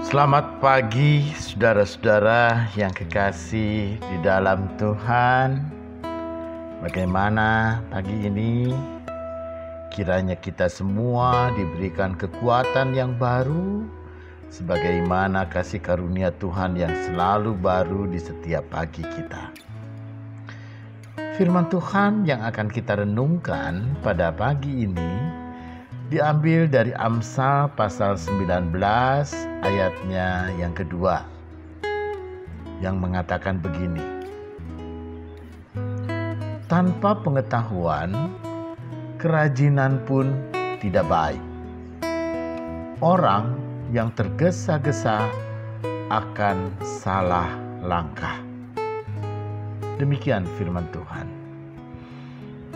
Selamat pagi saudara-saudara yang kekasih di dalam Tuhan. Bagaimana pagi ini? Kiranya kita semua diberikan kekuatan yang baru, sebagaimana kasih karunia Tuhan yang selalu baru di setiap pagi kita. Firman Tuhan yang akan kita renungkan pada pagi ini diambil dari Amsal pasal 19 ayatnya yang kedua, yang mengatakan begini: tanpa pengetahuan, kerajinan pun tidak baik. Orang yang tergesa-gesa akan salah langkah. Demikian firman Tuhan.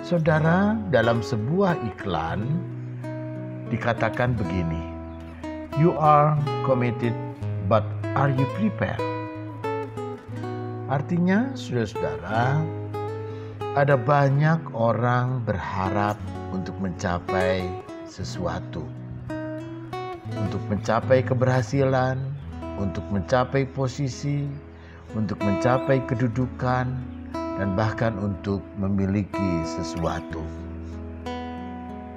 Saudara, dalam sebuah iklan dikatakan begini, "You are committed, but are you prepared?" Artinya, saudara-saudara, ada banyak orang berharap untuk mencapai sesuatu, untuk mencapai keberhasilan, untuk mencapai posisi, untuk mencapai kedudukan, dan bahkan untuk memiliki sesuatu.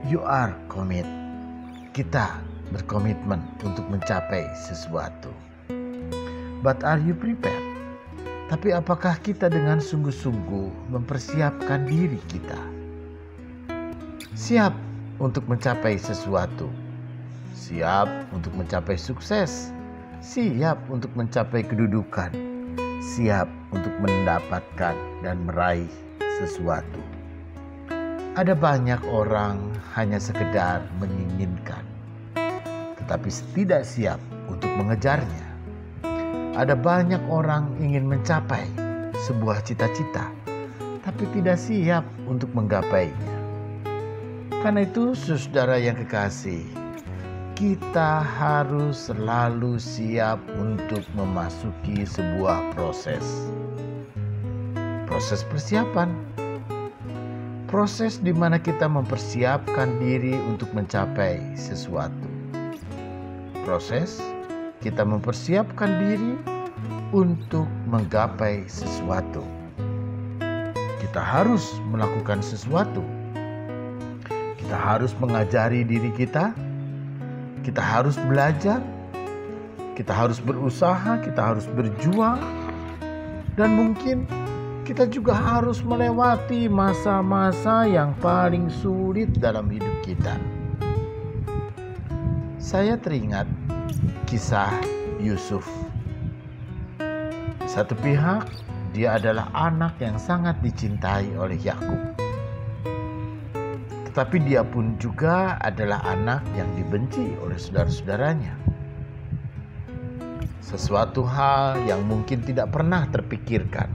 You are committed. Kita berkomitmen untuk mencapai sesuatu. But are you prepared? Tapi apakah kita dengan sungguh-sungguh mempersiapkan diri kita? Siap untuk mencapai sesuatu. Siap untuk mencapai sukses. Siap untuk mencapai kedudukan. Siap untuk mendapatkan dan meraih sesuatu. Ada banyak orang hanya sekedar menginginkan, tetapi tidak siap untuk mengejarnya. Ada banyak orang ingin mencapai sebuah cita-cita, tapi tidak siap untuk menggapainya. Karena itu, saudara yang kekasih, kita harus selalu siap untuk memasuki sebuah proses persiapan. Proses di mana kita mempersiapkan diri untuk mencapai sesuatu. Proses kita mempersiapkan diri untuk menggapai sesuatu. Kita harus melakukan sesuatu. Kita harus mengajari diri kita. Kita harus belajar. Kita harus berusaha. Kita harus berjuang. Dan mungkin kita juga harus melewati masa-masa yang paling sulit dalam hidup kita. Saya teringat kisah Yusuf. Di satu pihak, dia adalah anak yang sangat dicintai oleh Yakub. Tetapi dia pun juga adalah anak yang dibenci oleh saudara-saudaranya. Sesuatu hal yang mungkin tidak pernah terpikirkan.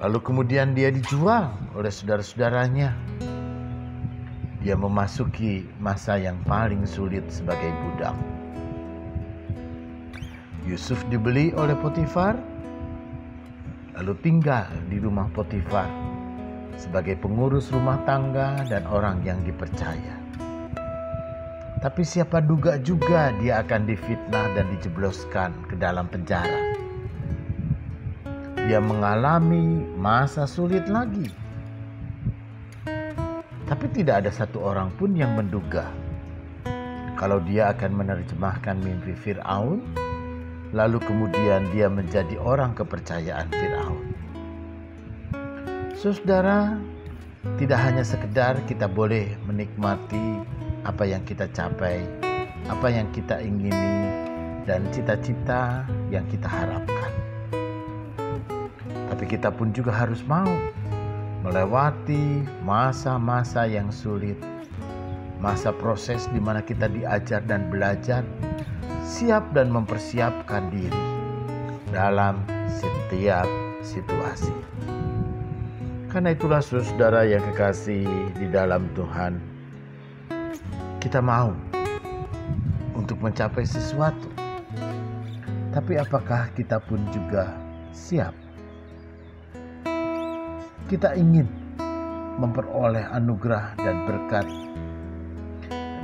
Lalu kemudian dia dijual oleh saudara-saudaranya. Dia memasuki masa yang paling sulit sebagai budak. Yusuf dibeli oleh Potifar, lalu tinggal di rumah Potifar sebagai pengurus rumah tangga dan orang yang dipercaya. Tapi siapa duga juga dia akan difitnah dan dijebloskan ke dalam penjara. Dia mengalami masa sulit lagi. Tapi tidak ada satu orang pun yang menduga kalau dia akan menerjemahkan mimpi Fir'aun, lalu kemudian dia menjadi orang kepercayaan Fir'aun. Saudara, tidak hanya sekedar kita boleh menikmati apa yang kita capai, apa yang kita ingini, dan cita-cita yang kita harapkan. Tapi kita pun juga harus mau melewati masa-masa yang sulit, masa proses di mana kita diajar dan belajar, siap dan mempersiapkan diri dalam setiap situasi. Karena itulah saudara yang kekasih di dalam Tuhan, kita mau untuk mencapai sesuatu. Tapi apakah kita pun juga siap? Kita ingin memperoleh anugerah dan berkat.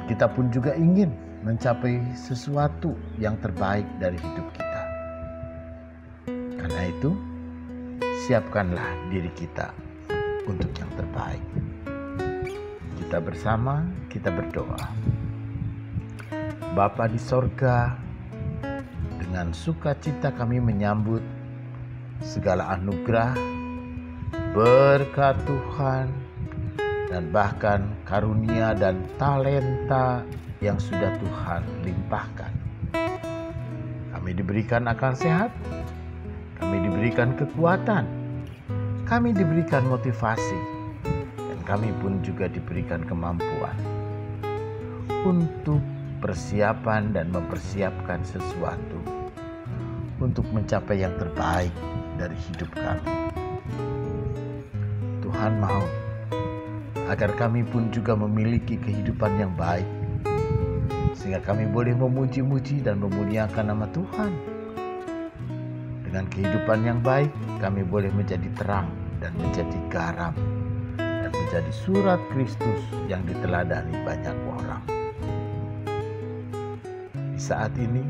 Kita pun juga ingin mencapai sesuatu yang terbaik dari hidup kita. Karena itu, siapkanlah diri kita untuk yang terbaik. Kita bersama, kita berdoa. Bapa di sorga, dengan sukacita kami menyambut segala anugerah, berkat Tuhan, dan bahkan karunia dan talenta yang sudah Tuhan limpahkan. Kami diberikan akal sehat, kami diberikan kekuatan, kami diberikan motivasi, dan kami pun juga diberikan kemampuan untuk persiapan dan mempersiapkan sesuatu untuk mencapai yang terbaik dari hidup kami. Tuhan mau agar kami pun juga memiliki kehidupan yang baik, sehingga kami boleh memuji-muji dan memuliakan nama Tuhan. Dengan kehidupan yang baik, kami boleh menjadi terang dan menjadi garam dan menjadi surat Kristus yang diteladani banyak orang. Di saat ini,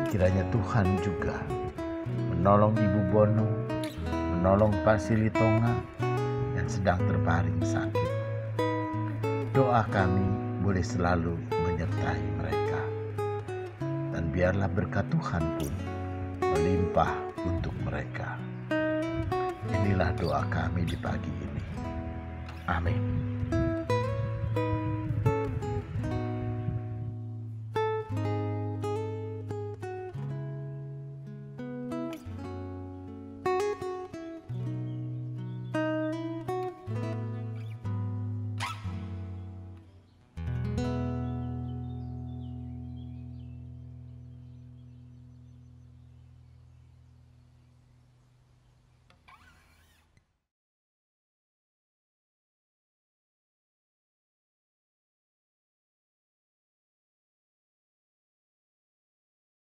kiranya Tuhan juga menolong Ibu Bono, menolong Pak Silitonga yang sedang terbaring sakit. Doa kami boleh selalu menyertai mereka, dan biarlah berkat Tuhan pun melimpah untuk mereka. Inilah doa kami di pagi ini. Amin.